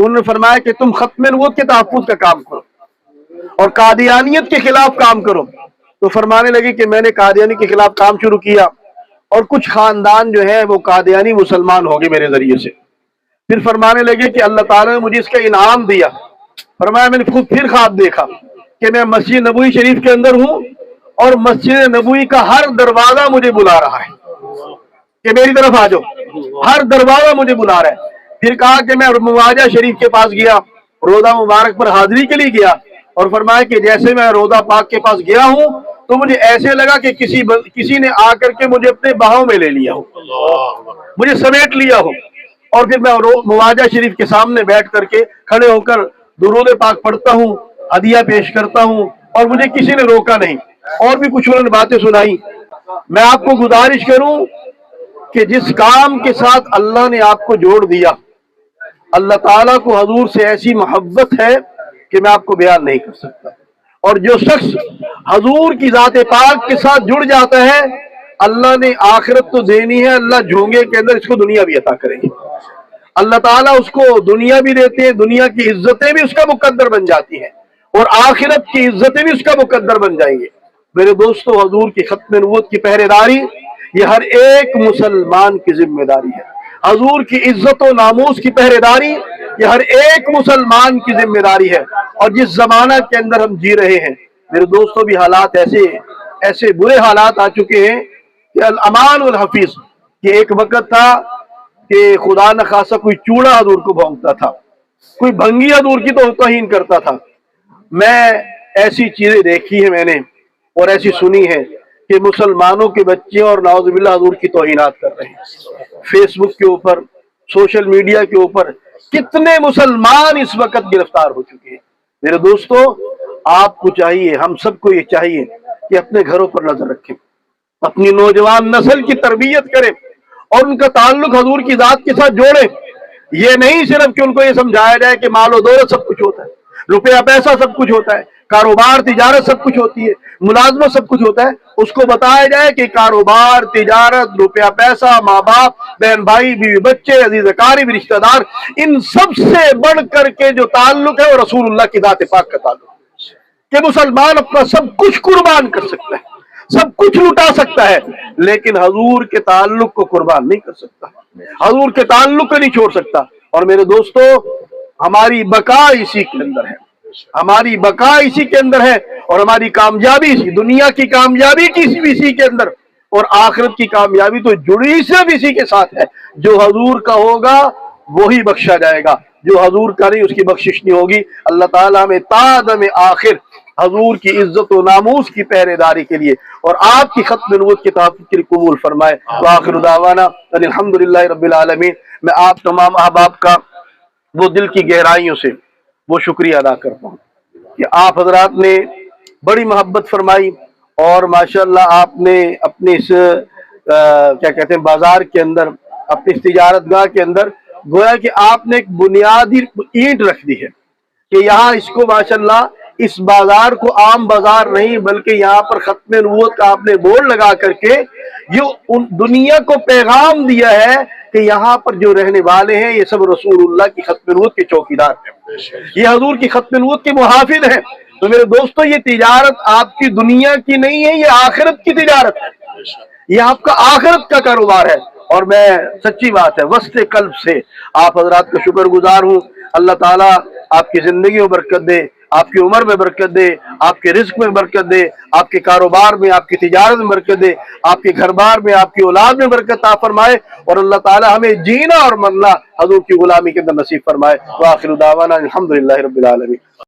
تو انہوں نے فرمایا کہ تم ختم نبوت کے تحفظ کا کام کرو اور قادیانیت کے خلاف کام کرو. تو فرمانے لگے کہ میں نے قادیانی کے خلاف کام شروع کیا اور کچھ خاندان جو ہے وہ قادیانی مسلمان ہو گئے میرے ذریعے سے. پھر فرمانے لگے کہ اللہ تعالیٰ نے مجھے اس کا انعام دیا. فرمایا میں نے خود پھر خواب دیکھا کہ میں مسجد نبوی شریف کے اندر ہوں اور مسجد نبوی کا ہر دروازہ مجھے بلا رہا ہے کہ میری طرف آ جاؤ. ہر دروازہ مجھے بلا رہا ہے. پھر کہا کہ میں مواجہ شریف کے پاس گیا, روضہ مبارک پر حاضری کے لیے گیا, اور فرمایا کہ جیسے میں روضہ پاک کے پاس گیا ہوں تو مجھے ایسے لگا کہ کسی نے آ کر کے مجھے اپنے باہوں میں لے لیا ہو, مجھے سمیٹ لیا ہو. اور پھر میں مواجہ شریف کے سامنے بیٹھ کر کے کھڑے ہو کر درود پاک پڑھتا ہوں, ہدیہ پیش کرتا ہوں, اور مجھے کسی نے روکا نہیں. اور بھی کچھ انہوں نے باتیں سنائی. میں آپ کو گزارش کروں کہ جس کام کے ساتھ اللہ نے آپ کو جوڑ دیا, اللہ تعالیٰ کو حضور سے ایسی محبت ہے کہ میں آپ کو بیان نہیں کر سکتا. اور جو شخص حضور کی ذات پاک کے ساتھ جڑ جاتا ہے, اللہ نے آخرت تو دینی ہے, اللہ جھونگے کے اندر اس کو دنیا بھی عطا کرے گی. اللہ تعالیٰ اس کو دنیا بھی دیتے ہیں, دنیا کی عزتیں بھی اس کا مقدر بن جاتی ہیں, اور آخرت کی عزتیں بھی اس کا مقدر بن جائیں گے. میرے دوستو, حضور کی ختم نبوت کی پہرے داری یہ ہر ایک مسلمان کی ذمہ داری ہے. حضور کی عزت و ناموس کی پہرے داری یہ ہر ایک مسلمان کی ذمہ داری ہے. اور جس زمانہ کے اندر ہم جی رہے ہیں میرے دوستو, بھی حالات ایسے برے حالات آ چکے ہیں کہ الامان والحفیظ, کہ ایک وقت تھا کہ خدا نخواستہ کوئی چوڑا حضور کو بھونکتا تھا, کوئی بھنگی حضور کی توہین کرتا تھا. میں ایسی چیزیں دیکھی ہیں میں نے اور ایسی سنی ہے کہ مسلمانوں کے بچے اور نعوذ باللہ حضور کی توہینات کر رہے ہیں. فیس بک کے اوپر, سوشل میڈیا کے اوپر کتنے مسلمان اس وقت گرفتار ہو چکے ہیں. میرے دوستو, آپ کو چاہیے, ہم سب کو یہ چاہیے کہ اپنے گھروں پر نظر رکھیں, اپنی نوجوان نسل کی تربیت کریں اور ان کا تعلق حضور کی ذات کے ساتھ جوڑیں. یہ نہیں صرف کہ ان کو یہ سمجھایا جائے کہ مال و دولت سب کچھ ہوتا ہے, روپیہ پیسہ سب کچھ ہوتا ہے, کاروبار تجارت سب کچھ ہوتی ہے, ملازمت سب کچھ ہوتا ہے. اس کو بتایا جائے کہ کاروبار, تجارت, روپیہ پیسہ, ماں باپ, بہن بھائی, بیوی بچے, عزیز اقارب, رشتہ دار, ان سب سے بڑھ کر کے جو تعلق ہے وہ رسول اللہ کی ذات پاک کا تعلق ہے. کہ مسلمان اپنا سب کچھ قربان کر سکتا ہے, سب کچھ لٹا سکتا ہے, لیکن حضور کے تعلق کو قربان نہیں کر سکتا, حضور کے تعلق کو نہیں چھوڑ سکتا. اور میرے دوستو, ہماری بقا اسی کے اندر ہے, ہماری بقا اسی کے اندر ہے, اور ہماری کامیابی اسی, دنیا کی کامیابی اسی کے اندر, اور آخرت کی کامیابی تو جڑی صرف اسی کے ساتھ ہے. جو حضور کا ہوگا وہی بخشا جائے گا, جو حضور کا نہیں اس کی بخشش نہیں ہوگی. اللہ تعالیٰ ہمیں تا دم آخر حضور کی عزت و ناموس کی پہرے داری کے لیے اور آپ کی ختم نبوت کے تحفظ کے لیے قبول فرمائے. وآخر دعوانا ان الحمدللہ رب العالمین. میں آپ تمام احباب کا وہ دل کی گہرائیوں سے وہ شکریہ ادا کرتا ہوں کہ آپ حضرات نے بڑی محبت فرمائی, اور ماشاءاللہ آپ نے اپنے اس کیا کہتے ہیں بازار کے اندر, اپنی اس تجارت گاہ کے اندر گویا کہ آپ نے ایک بنیادی اینٹ رکھ دی ہے کہ یہاں اس کو ماشاءاللہ اس بازار کو عام بازار نہیں بلکہ یہاں پر ختم نبوت کا آپ نے بورڈ لگا کر کے یہ دنیا کو پیغام دیا ہے کہ یہاں پر جو رہنے والے ہیں یہ سب رسول اللہ کی ختم نبوت کے چوکیدار ہیں, یہ حضور کی ختم نبوت کے محافظ ہیں. تو میرے دوستو, یہ تجارت آپ کی دنیا کی نہیں ہے, یہ آخرت کی تجارت ہے, یہ آپ کا آخرت کا کاروبار ہے. اور میں سچی بات ہے وسط قلب سے آپ حضرات کا شکر گزار ہوں. اللہ تعالیٰ آپ کی زندگی میں برکت دے, آپ کی عمر میں برکت دے, آپ کے رزق میں برکت دے, آپ کے کاروبار میں, آپ کی تجارت میں برکت دے, آپ کے گھر بار میں, آپ کی اولاد میں برکت عطا فرمائے, اور اللہ تعالیٰ ہمیں جینا اور مرنا حضور کی غلامی کے اندر نصیب فرمائے. وآخر دعوانا الحمدللہ رب العالمین.